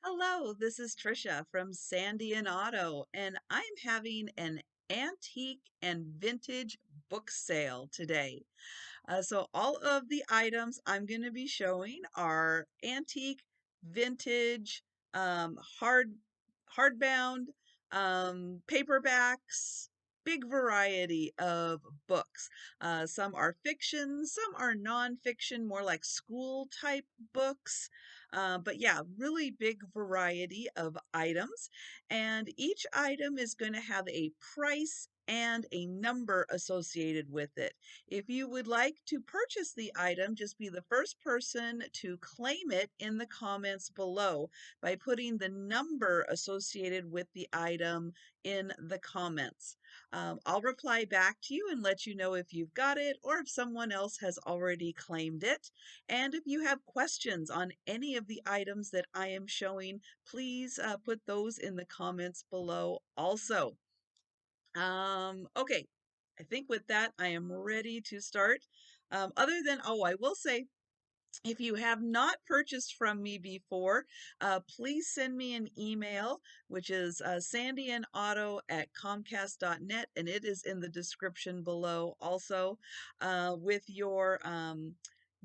Hello, this is Trisha from Sandy and Otto, and I'm having an antique and vintage book sale today. So all of the items I'm going to be showing are antique, vintage, um, hard, hardbound, paperbacks, big variety of books. Some are fiction, some are nonfiction, more like school type books. But yeah, really big variety of items. And each item is going to have a price and a number associated with it. If you would like to purchase the item, just be the first person to claim it in the comments below by putting the number associated with the item in the comments. I'll reply back to you and let you know if you've got it or if someone else has already claimed it. And if you have questions on any of the items that I am showing, please put those in the comments below also. Okay, I think with that, I am ready to start. I will say, if you have not purchased from me before, please send me an email, which is sandyandotto@comcast.net, and it is in the description below also, with your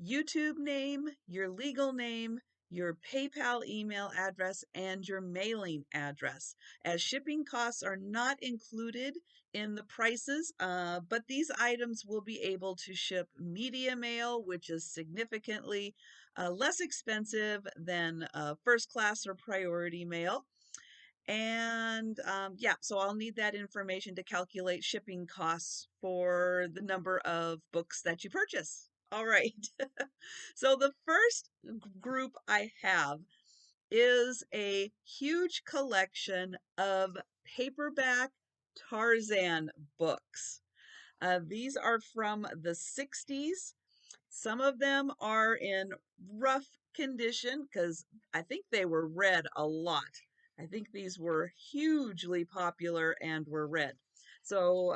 YouTube name, your legal name, your PayPal email address, and your mailing address, as shipping costs are not included in the prices, but these items will be able to ship media mail, which is significantly less expensive than first class or priority mail. And yeah, so I'll need that information to calculate shipping costs for the number of books that you purchase. All right. So the first group I have is a huge collection of paperback Tarzan books. These are from the 60s. Some of them are in rough condition because I think they were read a lot. I think these were hugely popular and were read. So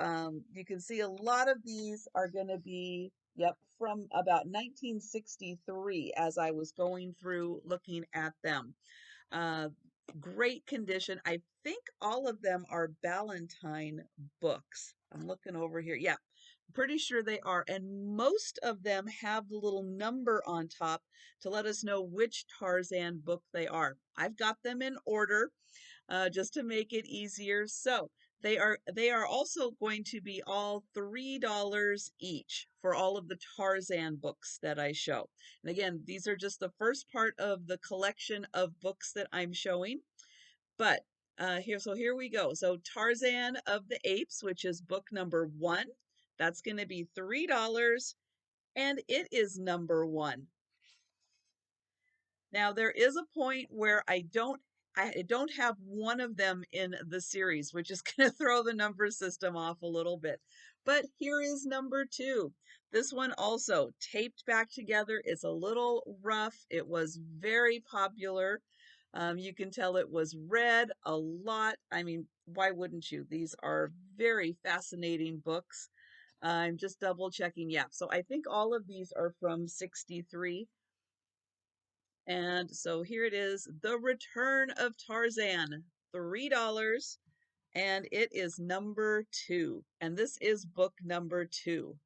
you can see a lot of these are going to be, yep, from about 1963 as I was going through looking at them. Uh, Great condition. I think all of them are Ballantine books. I'm looking over here. Yeah, pretty sure they are. And most of them have the little number on top to let us know which Tarzan book they are. I've got them in order just to make it easier. So they are also going to be all $3 each for all of the Tarzan books that I show. And again, these are just the first part of the collection of books that I'm showing. But here we go. So Tarzan of the Apes, which is book number 1, that's going to be $3, and it is number 1. Now there is a point where I don't have one of them in the series, which is going to throw the number system off a little bit. But here is number 2. This one also taped back together. It's a little rough. It was very popular. You can tell it was read a lot. I mean, why wouldn't you? These are very fascinating books. I'm just double checking. Yeah, so I think all of these are from 63. And so here it is, The Return of Tarzan, $3, and it is number 2. And this is book number 2.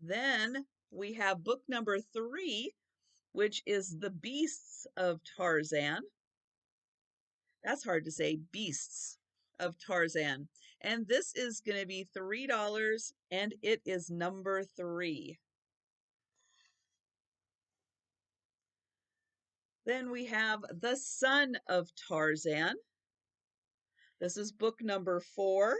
Then we have book number 3, which is The Beasts of Tarzan. That's hard to say, Beasts of Tarzan. And this is going to be $3, and it is number 3. Then we have The Son of Tarzan. This is book number 4,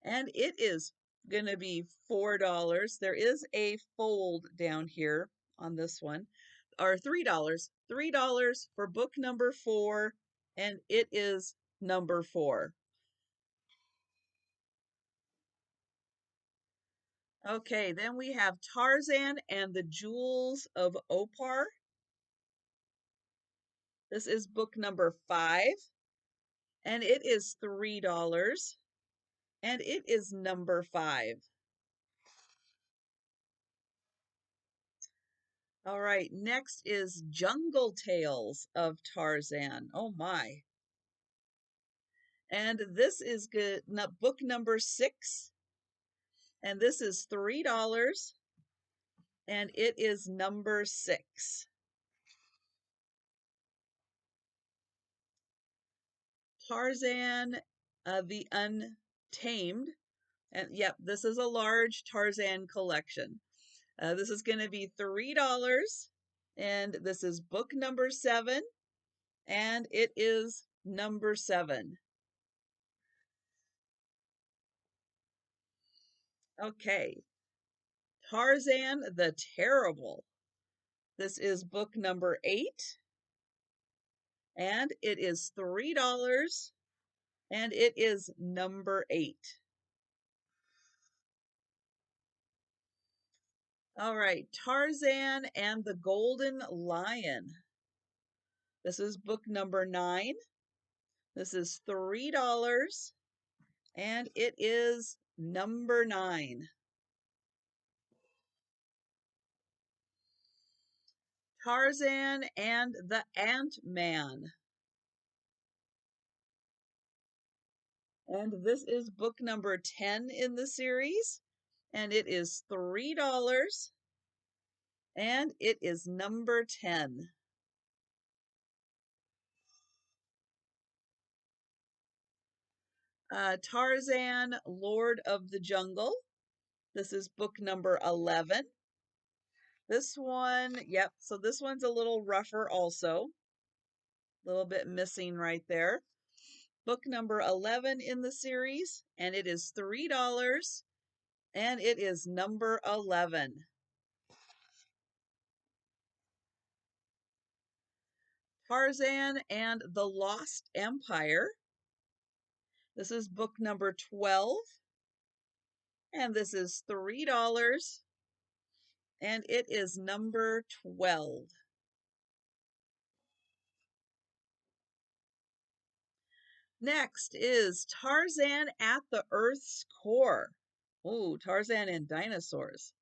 and it is going to be $4. There is a fold down here on this one, or $3. $3 for book number 4, and it is number 4. Okay, then we have Tarzan and the Jewels of Opar. This is book number 5, and it is $3, and it is number 5. All right, next is Jungle Tales of Tarzan. Oh my. And this is good, book number 6. And this is $3. And it is number 6. Tarzan the Untamed. And yep, this is a large Tarzan collection. This is going to be $3. And this is book number 7. And it is number 7. Okay. Tarzan the Terrible. This is book number 8. And it is $3. And it is number 8. All right, Tarzan and the Golden Lion. This is book number 9. This is $3. And it is number 9. Tarzan and the Ant-Man. And this is book number 10 in the series. And it is $3. And it is number 10. Tarzan, Lord of the Jungle. This is book number 11. This one, yep, so this one's a little rougher also. A little bit missing right there. Book number 11 in the series, and it is $3. And it is number 11. Tarzan and the Lost Empire. This is book number 12. And this is $3. And it is number 12. Next is Tarzan at the Earth's Core. Oh, Tarzan and Dinosaurs.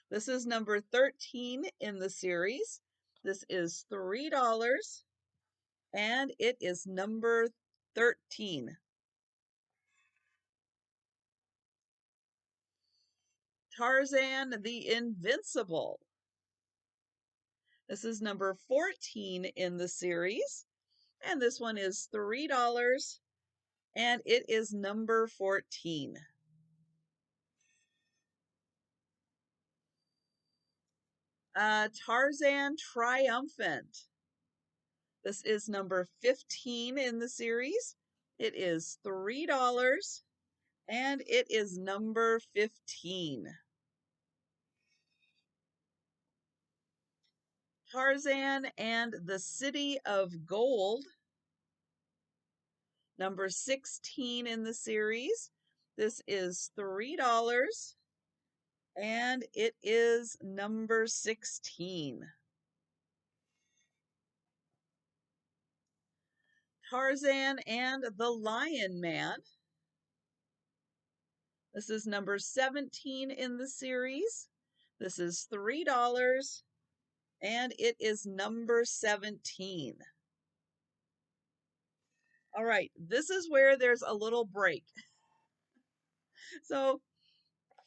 This is number 13 in the series. This is $3. And it is number 13. Tarzan the Invincible. This is number 14 in the series. And this one is $3. And it is number 14. Tarzan Triumphant. This is number 15 in the series. It is $3. And it is number 15. Tarzan and the City of Gold. Number 16 in the series. This is $3. And it is number 16. Tarzan and the Lion Man. This is number 17 in the series. This is $3. And it is number 17. All right, this is where there's a little break. So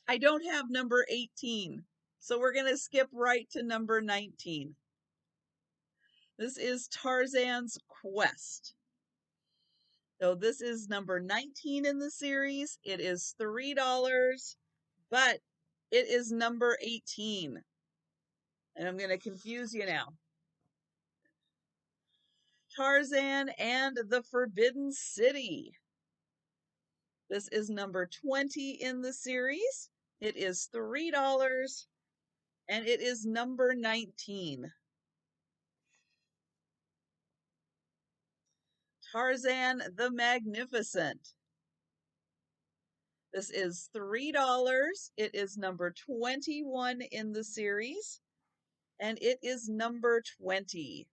I don't have number 18. So we're going to skip right to number 19. This is Tarzan's Quest. So this is number 19 in the series. It is $3, but it is number 18. And I'm going to confuse you now. Tarzan and the Forbidden City. This is number 20 in the series. It is $3, and it is number 19. Tarzan the Magnificent. This is $3. It is number 21 in the series, and it is number 20.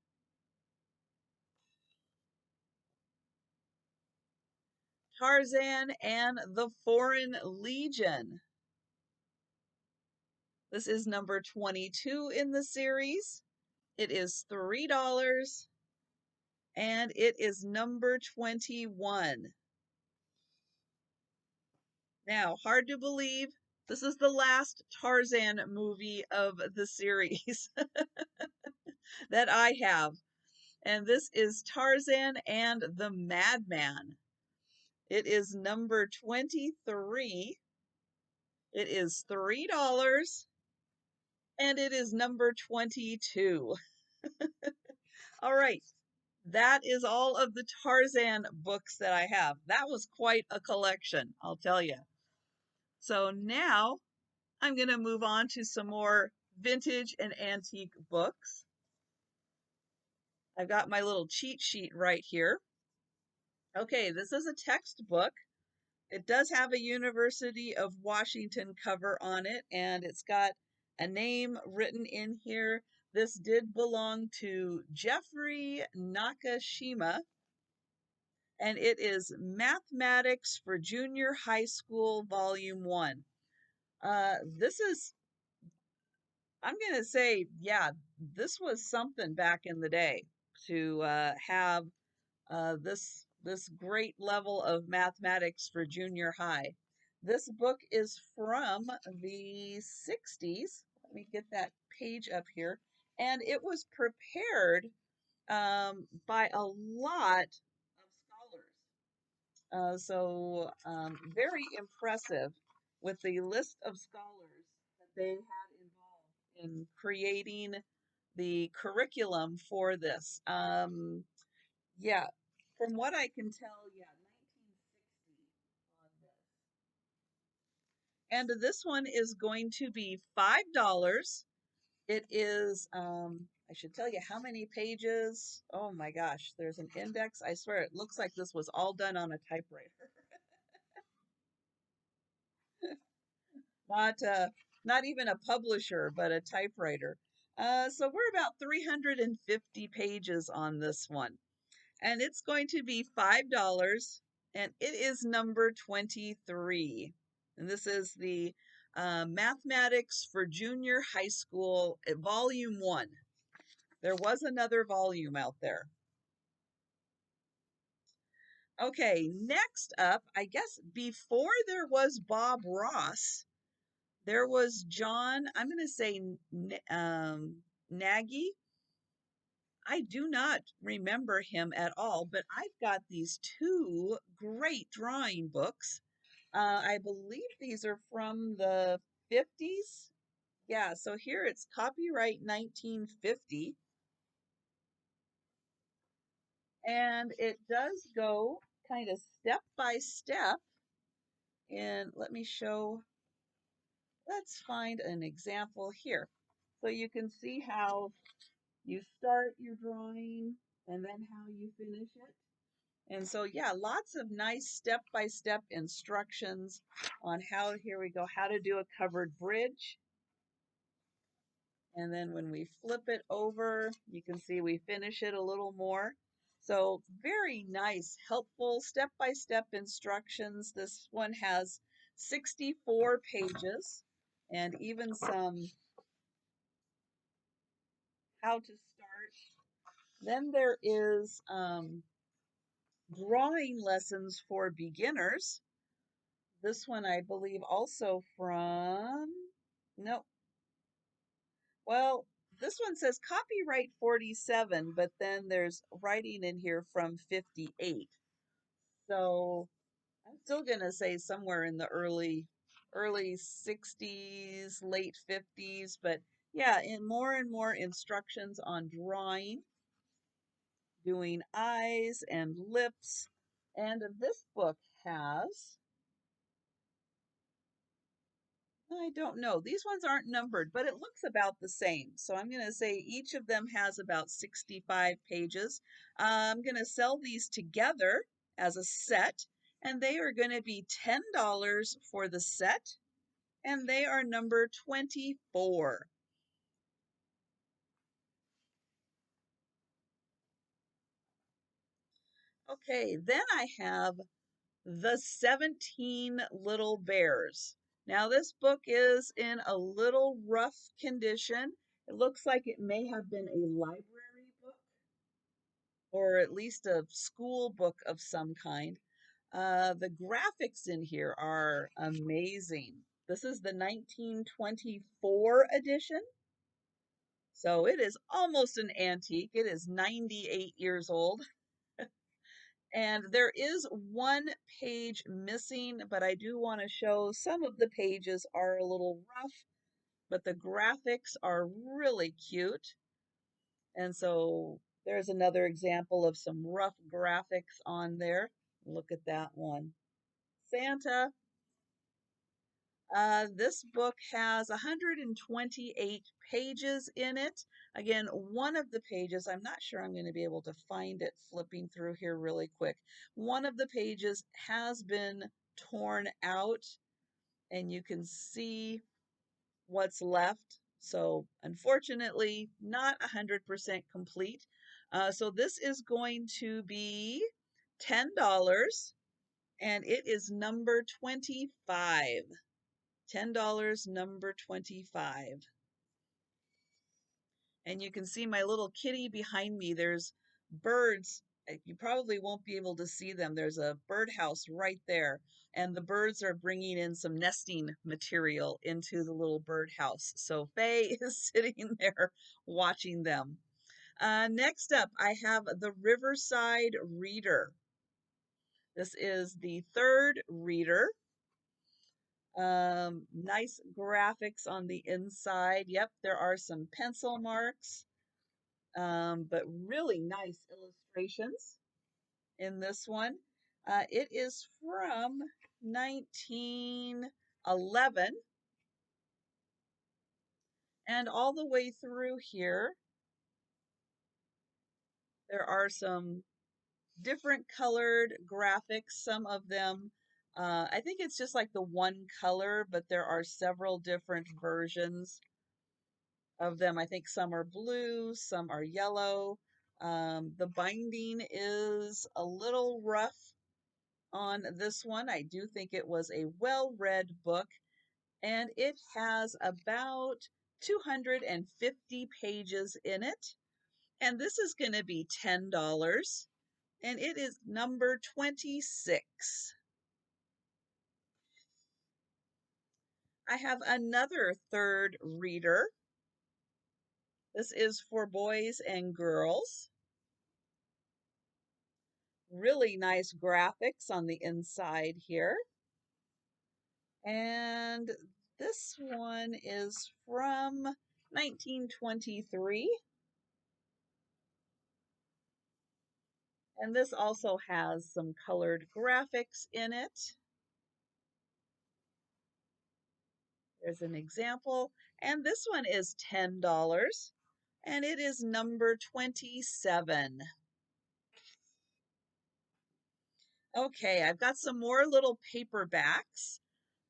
Tarzan and the Foreign Legion. This is number 22 in the series. It is $3 and it is number 21. Now, hard to believe, this is the last Tarzan movie of the series that I have. And this is Tarzan and the Madman. It is number 23. It is $3 and it is number 22. All right. That is all of the Tarzan books that I have. That was quite a collection, I'll tell you. So now I'm going to move on to some more vintage and antique books. I've got my little cheat sheet right here. Okay, this is a textbook. It does have a University of Washington cover on it, and it's got a name written in here. This did belong to Jeffrey Nakashima, and it is Mathematics for Junior High School, Volume 1. This is, I'm going to say, yeah, this was something back in the day to have this great level of mathematics for junior high. This book is from the 60s. Let me get that page up here. And it was prepared by a lot of scholars. Very impressive with the list of scholars that they had involved in creating the curriculum for this. Yeah, from what I can tell, yeah, 1960 on this. And this one is going to be $5. It is, I should tell you how many pages. Oh my gosh, there's an index. I swear it looks like this was all done on a typewriter. Not not even a publisher, but a typewriter. So we're about 350 pages on this one. And it's going to be $5, and it is number 23. And this is the Mathematics for Junior High School, Volume 1. There was another volume out there. Okay, next up, I guess before there was Bob Ross, there was John, I'm going to say Nagy. I do not remember him at all, but I've got these two great drawing books. I believe these are from the 50s. Yeah, so here it's copyright 1950. And it does go kind of step by step. And let me show, let's find an example here. So you can see how you start your drawing and then how you finish it. And so, yeah, lots of nice step-by-step instructions on how, here we go, how to do a covered bridge. And then when we flip it over, you can see we finish it a little more. So very nice, helpful step-by-step instructions. This one has 64 pages and even some how to start. Then there is drawing lessons for beginners. This one, I believe, also from, no, well, this one says copyright 47, but then there's writing in here from 58. So I'm still going to say somewhere in the early 60s, late 50s, but yeah, and more instructions on drawing, doing eyes and lips. And this book has, I don't know. These ones aren't numbered, but it looks about the same. So I'm going to say each of them has about 65 pages. I'm going to sell these together as a set, and they are going to be $10 for the set, and they are number 24. Okay, then I have The 17 Little Bears. Now, this book is in a little rough condition. It looks like it may have been a library book or at least a school book of some kind. The graphics in here are amazing. This is the 1924 edition. So it is almost an antique. It is 98 years old. And there is one page missing, but I do want to show some of the pages are a little rough, but the graphics are really cute. And so there's another example of some rough graphics on there. Look at that one. Santa. This book has 128 pages in it. Again, one of the pages, I'm not sure I'm going to be able to find it flipping through here really quick. One of the pages has been torn out, and you can see what's left. So unfortunately, not 100% complete. So this is going to be $10, and it is number 25. $10, number 25. And you can see my little kitty behind me. There's birds. You probably won't be able to see them. There's a birdhouse right there. And the birds are bringing in some nesting material into the little birdhouse. So Faye is sitting there watching them. Next up, I have the Riverside Reader. This is the third reader. Nice graphics on the inside. Yep, there are some pencil marks, but really nice illustrations in this one. It is from 1911, and all the way through here, there are some different colored graphics. Some of them, I think it's just like the one color, but there are several different versions of them. I think some are blue, some are yellow. The binding is a little rough on this one. I do think it was a well-read book, and it has about 250 pages in it. And this is going to be $10, and it is number 26. I have another third reader. This is for boys and girls. Really nice graphics on the inside here. And this one is from 1923. And this also has some colored graphics in it. There's an example. And this one is $10. And it is number 27. Okay, I've got some more little paperbacks.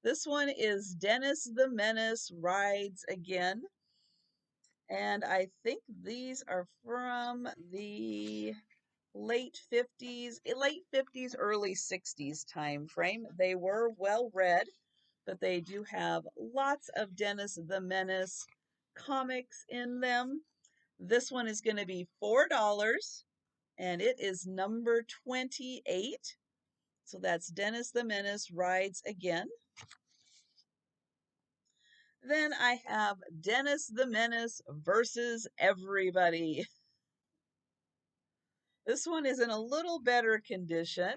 This one is Dennis the Menace Rides Again. And I think these are from the late 50s, early 60s time frame. They were well read, but they do have lots of Dennis the Menace comics in them. This one is going to be $4, and it is number 28. So that's Dennis the Menace Rides Again. Then I have Dennis the Menace versus Everybody. This one is in a little better condition,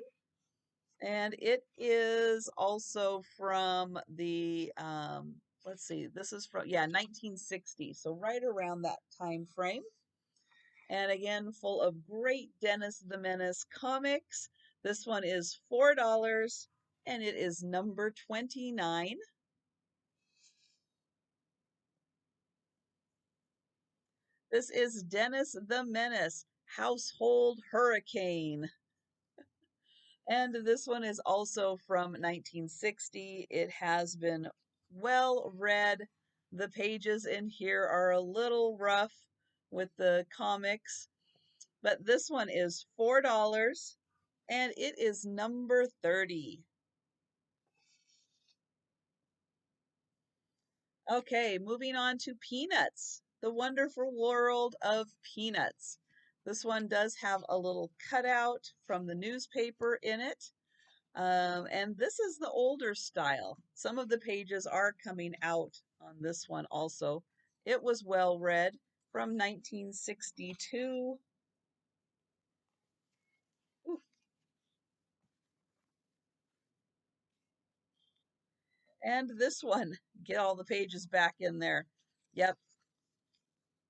and it is also from the, let's see, this is from, yeah, 1960, so right around that time frame. And again, full of great Dennis the Menace comics. This one is $4, and it is number 29. This is Dennis the Menace, Household Hurricane. And this one is also from 1960. It has been well read. The pages in here are a little rough with the comics, but this one is $4, and it is number 30. Okay, moving on to Peanuts, The Wonderful World of Peanuts. This one does have a little cutout from the newspaper in it. And this is the older style. Some of the pages are coming out on this one also. It was well read from 1962. Ooh, and this one, get all the pages back in there. Yep,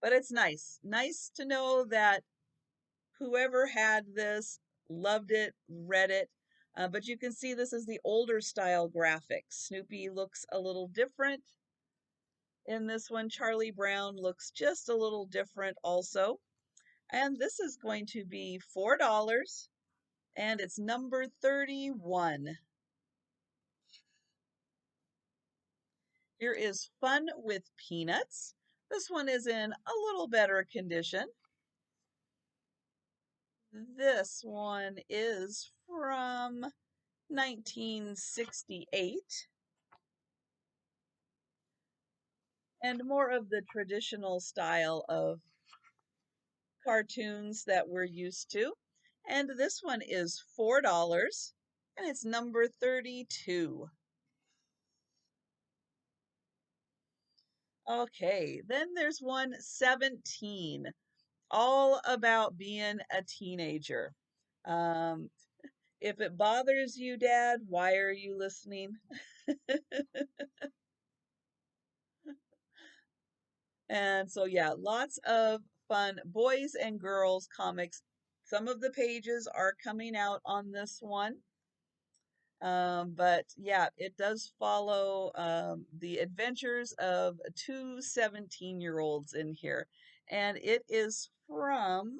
but it's nice. Nice to know that whoever had this loved it, read it. But you can see this is the older style graphics. Snoopy looks a little different in this one. Charlie Brown looks just a little different also. And this is going to be $4 and it's number 31. Here is Fun with Peanuts. This one is in a little better condition. This one is from 1968 and more of the traditional style of cartoons that we're used to. And this one is $4 and it's number 32. Okay, then there's one 17, all about being a teenager. Um, if it bothers you, Dad, why are you listening? And so, yeah, lots of fun boys and girls comics. Some of the pages are coming out on this one. But yeah, it does follow the adventures of two 17-year-olds in here. And it is from,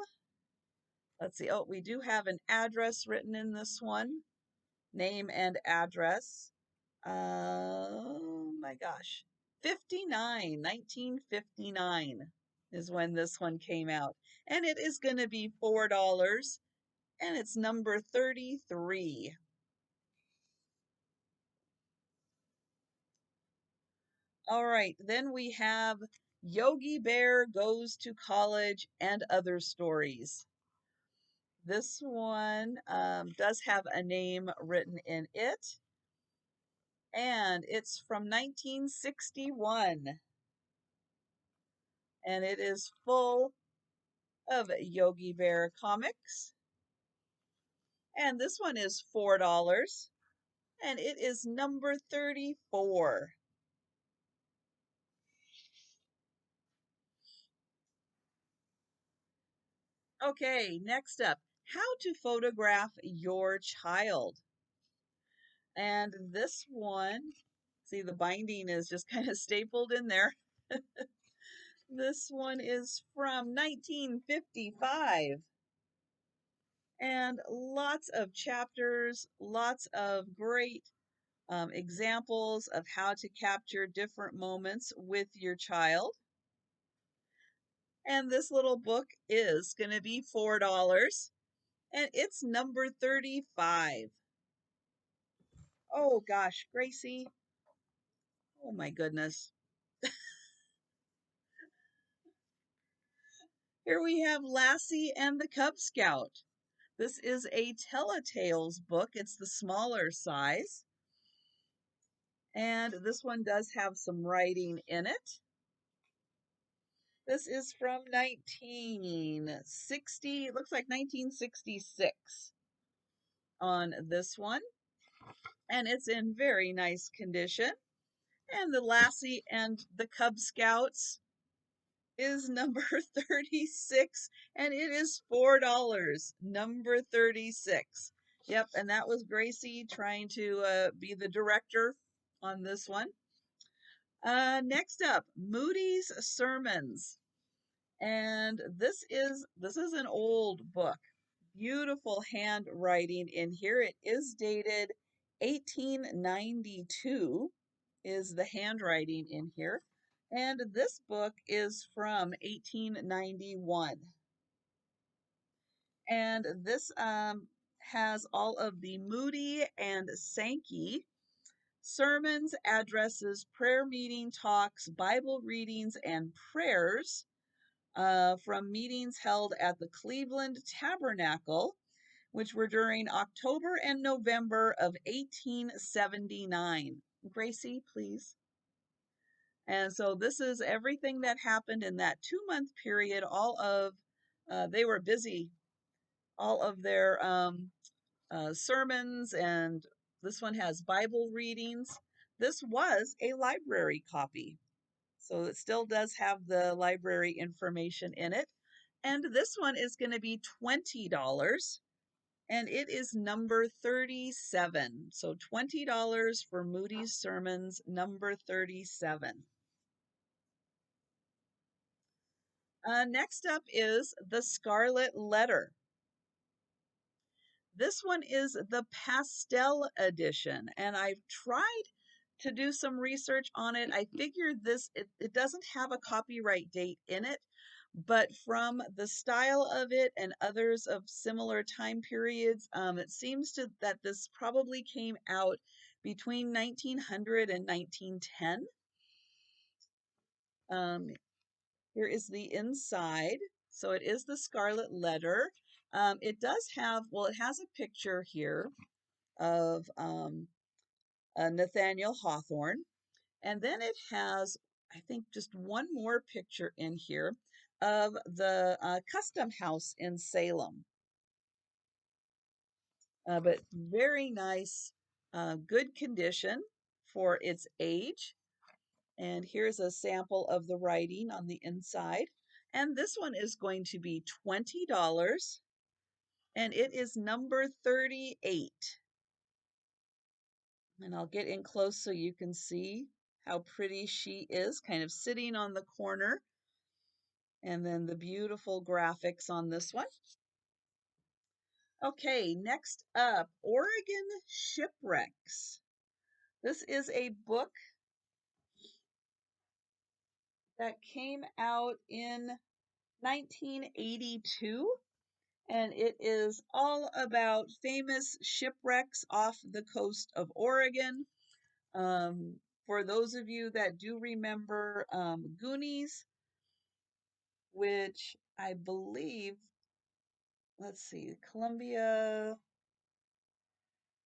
let's see, oh, we do have an address written in this one, name and address. Oh my gosh, 1959 is when this one came out. And it is going to be $4 and it's number 33. All right, then we have Yogi Bear Goes to College and Other Stories. This one does have a name written in it, and it's from 1961, and it is full of Yogi Bear comics. And this one is $4, and it is number 34. Okay, next up, how to photograph your child. And this one, see the binding is just kind of stapled in there. This one is from 1955. And lots of chapters, lots of great examples of how to capture different moments with your child. And this little book is going to be $4 and it's number 35. Oh gosh, Gracie. Oh my goodness. Here we have Lassie and the Cub Scout. This is a Telltales book. It's the smaller size. And this one does have some writing in it. This is from 1960, it looks like 1966 on this one. And it's in very nice condition. And the Lassie and the Cub Scouts is number 36 and it is $4. Number 36. Yep, and that was Gracie trying to be the director on this one. Next up, Moody's Sermons. And this is an old book. Beautiful handwriting in here. It is dated 1892 is the handwriting in here. And this book is from 1891. And this has all of the Moody and Sankey sermons, addresses, prayer meeting talks, Bible readings, and prayers from meetings held at the Cleveland Tabernacle, which were during October and November of 1879. Gracie, please. And so this is everything that happened in that 2-month period. They were busy, all of their sermons, and this one has Bible readings. This was a library copy, so it still does have the library information in it. And this one is going to be $20, and it is number 37. So $20 for Moody's Sermons, number 37. Next up is the Scarlet Letter. This one is the pastel edition, and I've tried to do some research on it. I figured it doesn't have a copyright date in it, but from the style of it and others of similar time periods, it seems that this probably came out between 1900 and 1910. Here is the inside. So it is the Scarlet Letter. It does have, well, it has a picture here of Nathaniel Hawthorne. And then it has, I think, just one more picture in here of the Custom House in Salem. But very nice, good condition for its age. And here's a sample of the writing on the inside. And this one is going to be $20, and it is number 38. And I'll get in close so you can see how pretty she is, kind of sitting on the corner. And then the beautiful graphics on this one. Okay, next up, Oregon Shipwrecks. This is a book that came out in 1982. And it is all about famous shipwrecks off the coast of Oregon. For those of you that do remember Goonies, which I believe, let's see, Columbia,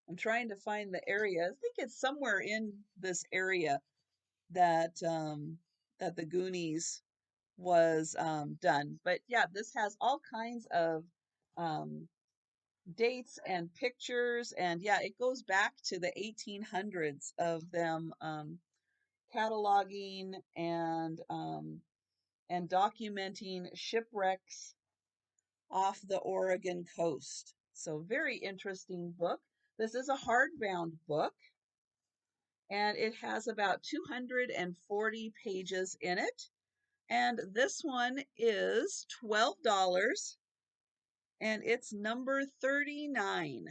I'm trying to find the area. I think it's somewhere in this area that that the Goonies was done. But yeah, this has all kinds of um, dates and pictures, and yeah, it goes back to the 1800s of them cataloging and documenting shipwrecks off the Oregon coast. So very interesting book. This is a hardbound book, and it has about 240 pages in it. And this one is $12, and it's number 39.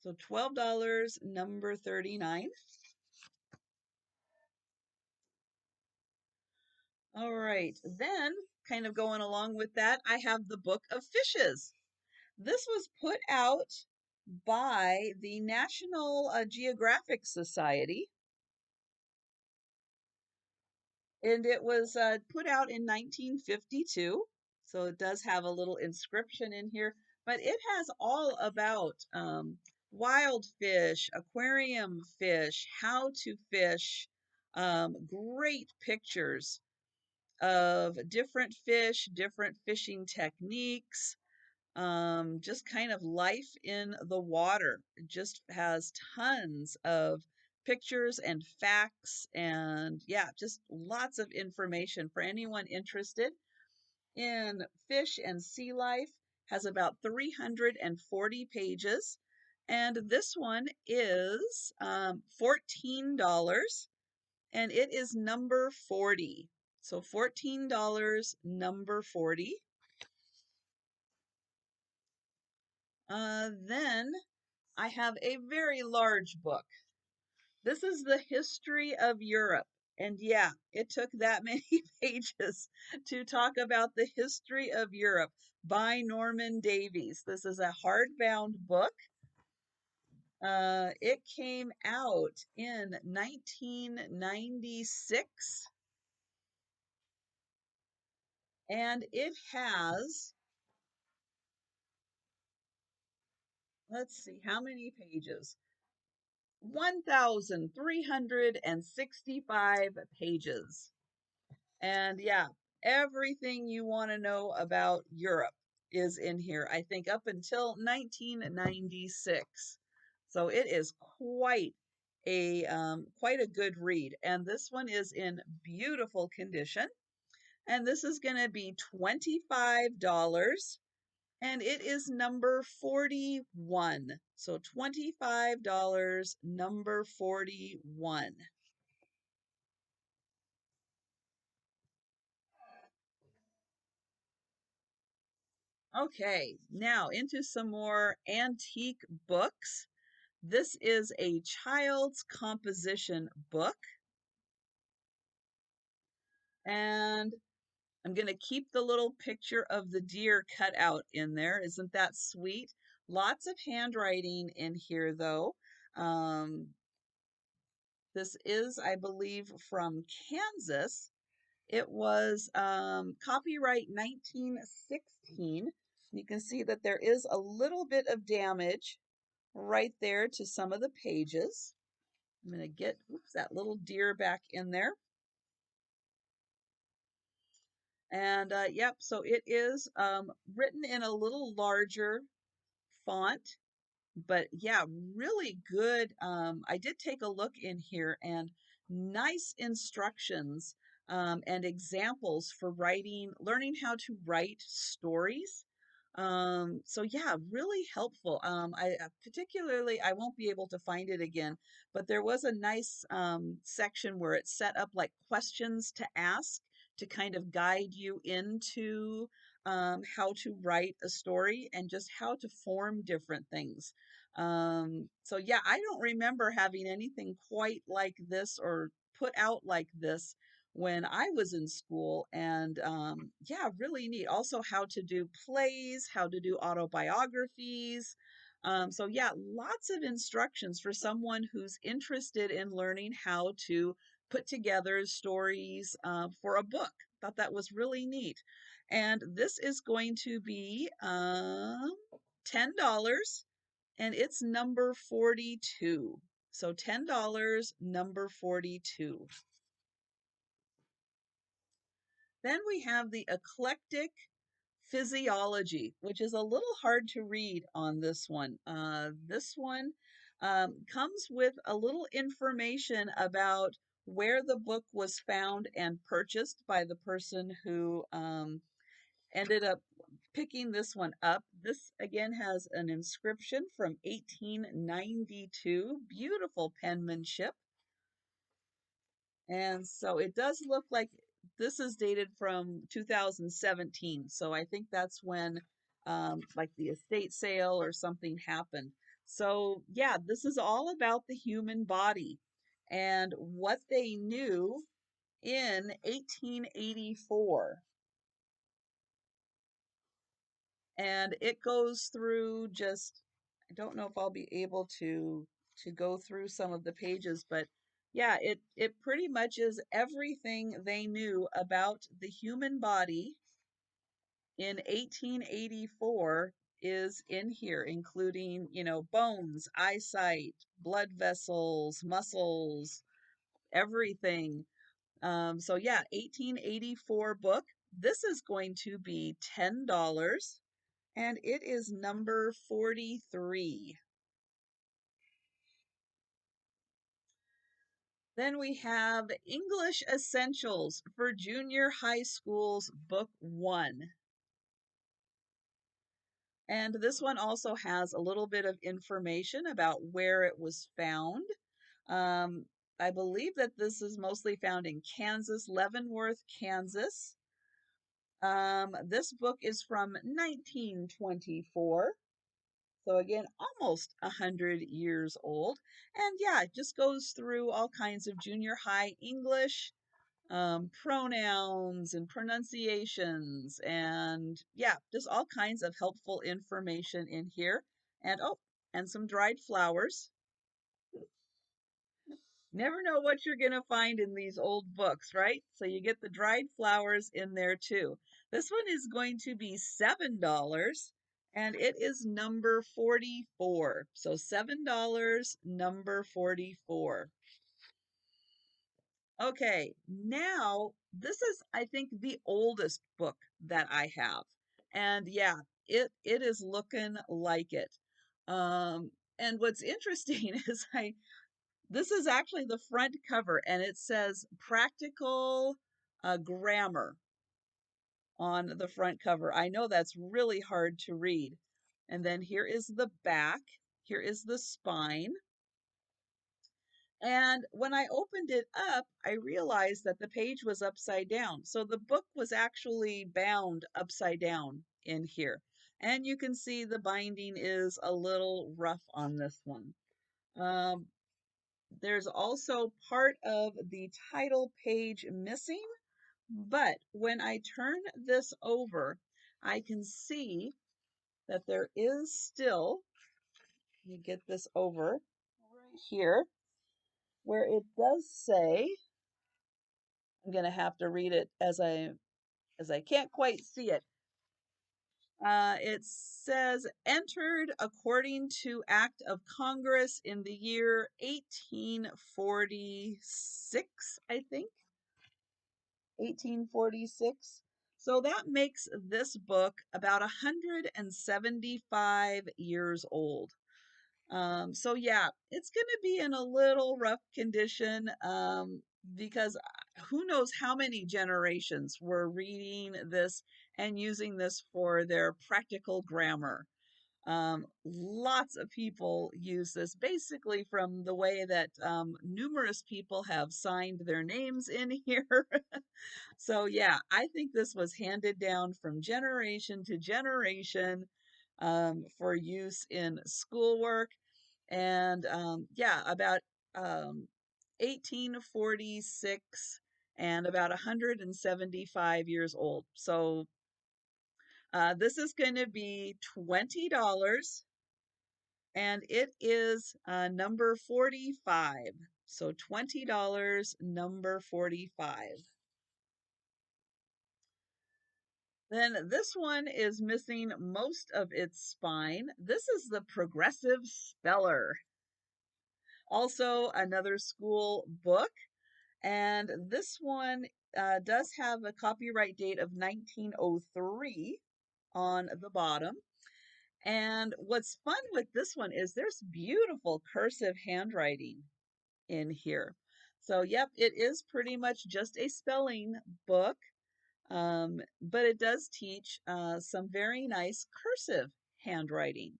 So $12, number 39. All right, then kind of going along with that, I have the Book of Fishes. This was put out by the National Geographic Society, and it was put out in 1952. So it does have a little inscription in here, but it has all about wild fish, aquarium fish, how to fish, great pictures of different fish, different fishing techniques, just kind of life in the water. It just has tons of pictures and facts, and yeah, just lots of information for anyone interested in fish and sea life. Has about 340 pages, and this one is $14, and it is number 40. So $14, number 40. Then I have a very large book. This is the history of Europe. And yeah, it took that many pages to talk about the history of Europe by Norman Davies. This is a hardbound book. It came out in 1996, and it has, let's see, how many pages? 1,365 pages. And yeah, everything you want to know about Europe is in here, I think up until 1996. So it is quite a good read. And this one is in beautiful condition. And this is going to be $25. And it is number 41. So $25, number 41. Okay, now into some more antique books. This is a child's composition book, and I'm going to keep the little picture of the deer cut out in there. Isn't that sweet? Lots of handwriting in here, though. Um, this is, I believe, from Kansas. It was copyright 1916. You can see that there is a little bit of damage right there to some of the pages. I'm going to get that little deer back in there. And yep, so it is written in a little larger font, but yeah, really good. I did take a look in here, and nice instructions and examples for learning how to write stories. So yeah, really helpful. I particularly, I won't be able to find it again, but there was a nice section where it set up like questions to ask to kind of guide you into how to write a story and just how to form different things. So yeah, I don't remember having anything quite like this or put out like this when I was in school. And yeah, really neat. Also, how to do plays, how to do autobiographies. So yeah, lots of instructions for someone who's interested in learning how to put together stories for a book. Thought that was really neat. And this is going to be $10, and it's number 42. So $10, number 42. Then we have the eclectic physiology, which is a little hard to read on this one. This one comes with a little information about where the book was found and purchased by the person who ended up picking this one up. This again has an inscription from 1892, beautiful penmanship. And so it does look like this is dated from 2017. So I think that's when like the estate sale or something happened. So yeah, this is all about the human body and what they knew in 1884. And it goes through just, I don't know if I'll be able to go through some of the pages, but yeah, it pretty much is everything they knew about the human body in 1884 is in here, including, bones, eyesight, blood vessels, muscles, everything. So yeah, 1884 book. This is going to be $10, and it is number 43. Then we have English Essentials for Junior High Schools, Book 1. And this one also has a little bit of information about where it was found. Um, I believe that this is mostly found in Kansas, Leavenworth, Kansas. This book is from 1924. So again, almost 100 years old. And yeah, it just goes through all kinds of junior high English, pronouns and pronunciations, and yeah, just all kinds of helpful information in here. And oh, and some dried flowers. Never know what you're going to find in these old books, right? So you get the dried flowers in there too. This one is going to be $7 and it is number 44. So $7, number 44. Okay, now this is, I think, the oldest book that I have. And yeah, it is looking like it. Um, and what's interesting is this is actually the front cover and it says practical grammar on the front cover. I know that's really hard to read. And then here is the back. Here is the spine. And when I opened it up, I realized that the page was upside down. So the book was actually bound upside down in here. And you can see the binding is a little rough on this one. Um, there's also part of the title page missing, but when I turn this over, I can see that there is still, let me get this over right here, where it does say, I'm going to have to read it as I can't quite see it. It says entered according to Act of Congress in the year 1846, I think. 1846. So that makes this book about 175 years old. So yeah, it's going to be in a little rough condition because who knows how many generations were reading this and using this for their practical grammar. Lots of people use this basically from the way that numerous people have signed their names in here. So yeah, I think this was handed down from generation to generation for use in schoolwork. And yeah, about 1846 and about 175 years old. So this is going to be $20 and it is number 45. So $20, number 45. Then this one is missing most of its spine. This is the Progressive Speller. Also another school book. And this one does have a copyright date of 1903 on the bottom. And what's fun with this one is there's beautiful cursive handwriting in here. So, yep, it is pretty much just a spelling book, but it does teach some very nice cursive handwriting.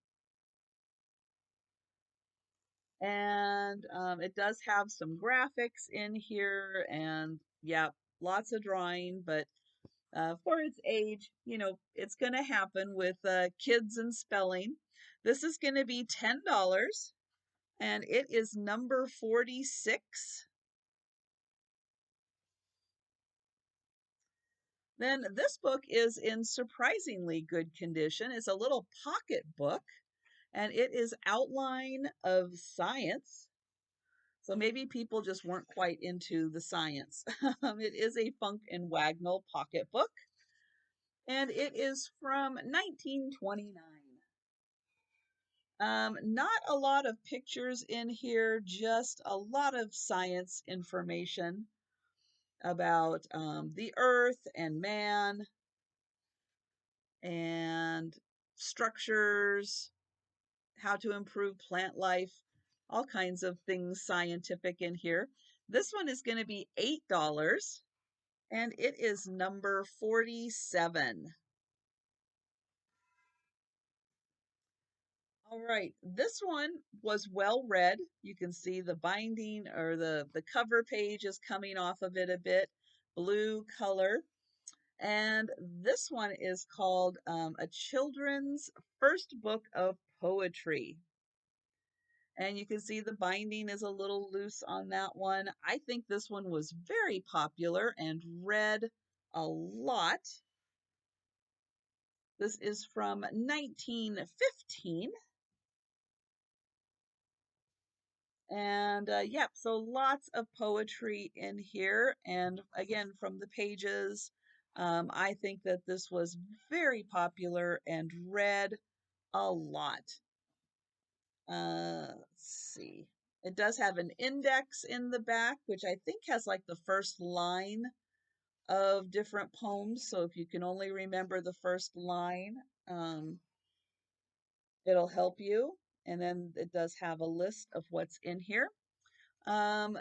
And it does have some graphics in here and, yeah, lots of drawing, but for its age, you know, it's going to happen with kids and spelling. This is going to be $10 and it is number 46. Then this book is in surprisingly good condition. It's a little pocket book and it is Outline of Science. So maybe people just weren't quite into the science. It is a Funk and Wagnall pocketbook, and it is from 1929. Not a lot of pictures in here, just a lot of science information about the earth and man and structures, how to improve plant life, all kinds of things scientific in here. This one is going to be $8 and it is number 47. All right, this one was well read. You can see the binding or the cover page is coming off of it a bit, blue color. And this one is called A Children's First Book of Poetry. And you can see the binding is a little loose on that one. I think this one was very popular and read a lot. This is from 1915. And yep, so lots of poetry in here. And again, from the pages, I think that this was very popular and read a lot. Let's see. It does have an index in the back, which I think has like the first line of different poems. So if you can only remember the first line, it'll help you. And then it does have a list of what's in here.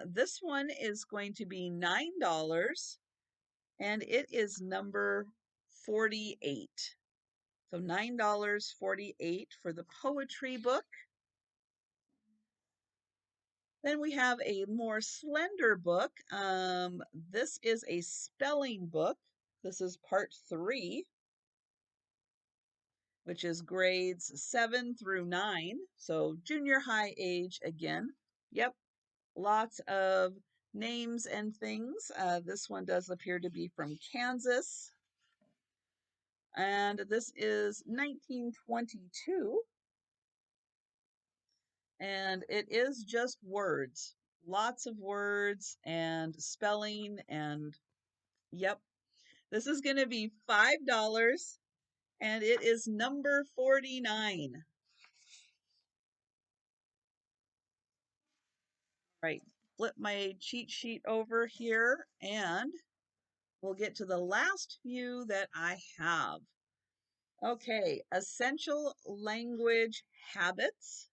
This one is going to be $9 and it is number 48. So $9.48 for the poetry book. Then we have a more slender book. This is a spelling book. This is part 3, which is grades 7 through 9. So junior high age again. Yep, lots of names and things. This one does appear to be from Kansas. And this is 1922. And it is just words. Lots of words and spelling and yep. This is going to be $5 and it is number 49. Right. Flip my cheat sheet over here and we'll get to the last few that I have. Okay, essential language habits.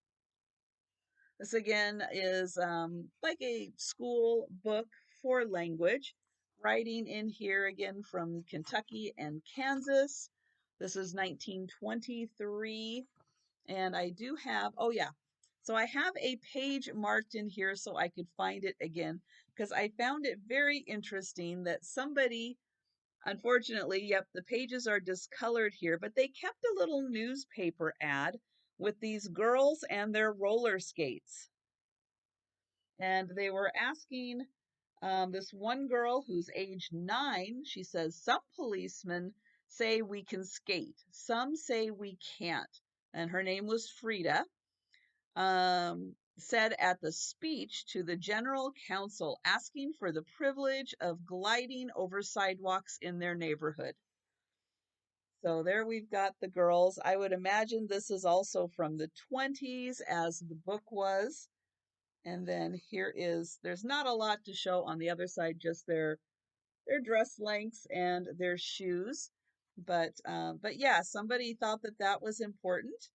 This again is like a school book for language. Writing in here again from Kentucky and Kansas. This is 1923. And I do have, oh yeah, so I have a page marked in here so I could find it again because I found it very interesting that somebody, unfortunately, yep, the pages are discolored here, but they kept a little newspaper ad with these girls and their roller skates. And they were asking this one girl who's age 9, she says, some policemen say we can skate, some say we can't. And her name was Frida. Said at the speech to the general council asking for the privilege of gliding over sidewalks in their neighborhood. So there we've got the girls. I would imagine this is also from the 20s as the book was. And then here is, there's not a lot to show on the other side, just their dress lengths and their shoes. But yeah, somebody thought that that was important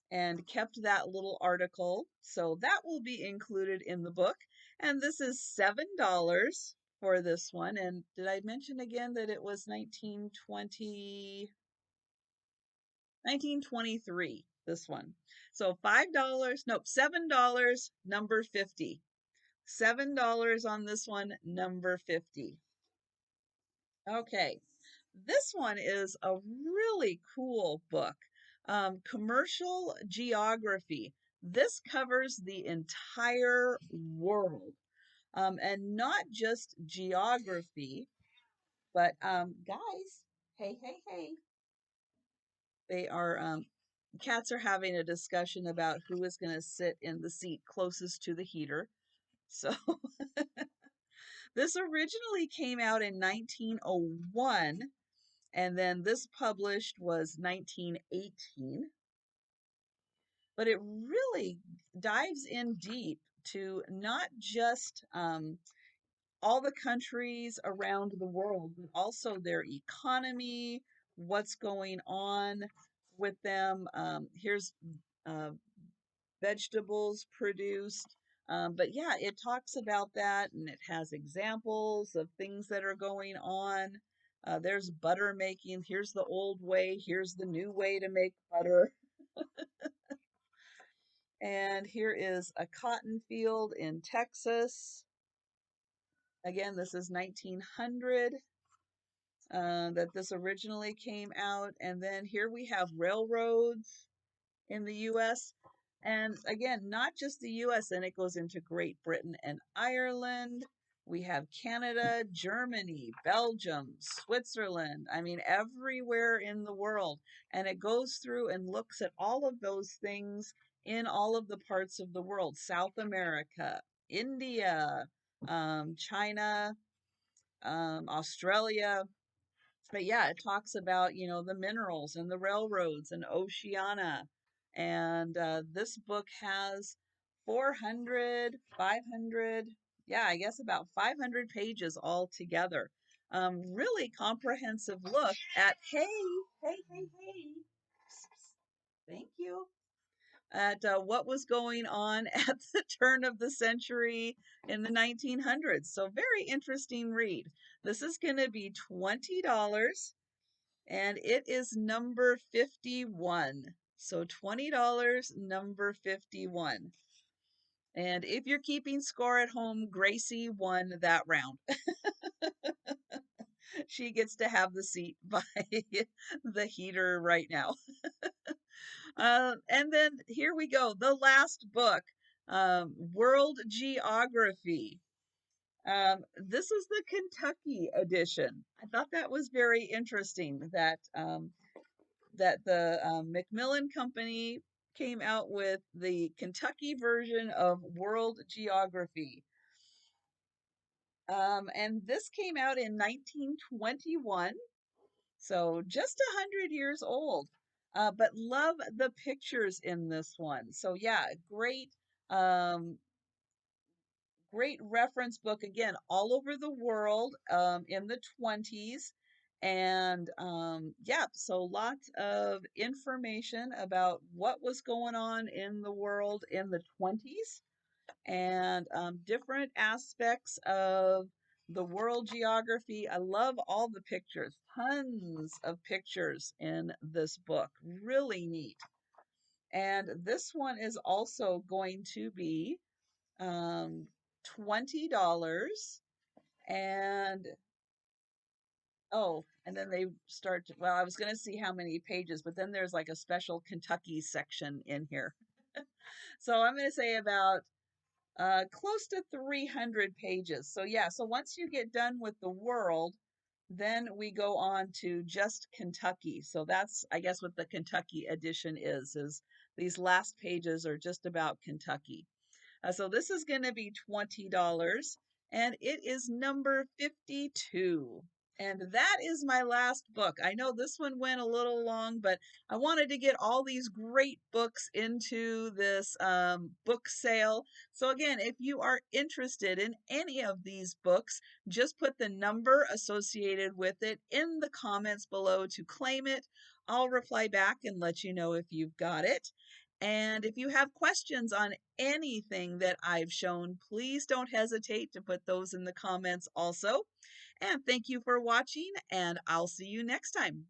and kept that little article. So that will be included in the book. And this is $7 for this one. And did I mention again that it was 1923, this one. So $5, nope, $7, number 50. $7 on this one, number 50. Okay, this one is a really cool book. Commercial Geography. This covers the entire world. And not just geography, but guys, hey, hey, hey. They are, cats are having a discussion about who is going to sit in the seat closest to the heater. So this originally came out in 1901, and then this published was 1918. But it really dives in deep to not just all the countries around the world, but also their economy, what's going on with them. Here's uh, vegetables produced. But yeah, it talks about that and it has examples of things that are going on. There's butter making. Here's the old way. Here's the new way to make butter. And here is a cotton field in Texas. Again, this is 1900 that this originally came out. And then here we have railroads in the US. And again, not just the US, and it goes into Great Britain and Ireland. We have Canada, Germany, Belgium, Switzerland. I mean, everywhere in the world. And it goes through and looks at all of those things in all of the parts of the world. South America, India, China, Australia. But yeah, it talks about, the minerals and the railroads and Oceania. And this book has 400, 500, yeah, I guess about 500 pages altogether. Really comprehensive look at, hey. Thank you. At what was going on at the turn of the century in the 1900s. So, very interesting read. This is going to be $20 and it is number 51. So $20, number 51. And if you're keeping score at home, Gracie won that round. She gets to have the seat by the heater right now. And then here we go. The last book, World Geography. This is the Kentucky edition. I thought that was very interesting that the Macmillan Company came out with the Kentucky version of World Geography. And this came out in 1921, so just 100 years old. But love the pictures in this one. So yeah, um, great reference book again, all over the world in the 20s. And yeah, so lots of information about what was going on in the world in the 20s and different aspects of the world geography. I love all the pictures, tons of pictures in this book. Really neat. And this one is also going to be $20. And oh, and then they start well, I was going to see how many pages, but then there's like a special Kentucky section in here. So I'm going to say about close to 300 pages. So yeah, so once you get done with the world, then we go on to just Kentucky. So that's, I guess, what the Kentucky edition is these last pages are just about Kentucky. So this is going to be $20 and it is number 52. And that is my last book. I know this one went a little long, but I wanted to get all these great books into this book sale. So, again, if you are interested in any of these books, just put the number associated with it in the comments below to claim it. I'll reply back and let you know if you've got it. And if you have questions on anything that I've shown, please don't hesitate to put those in the comments also. And thank you for watching, and I'll see you next time.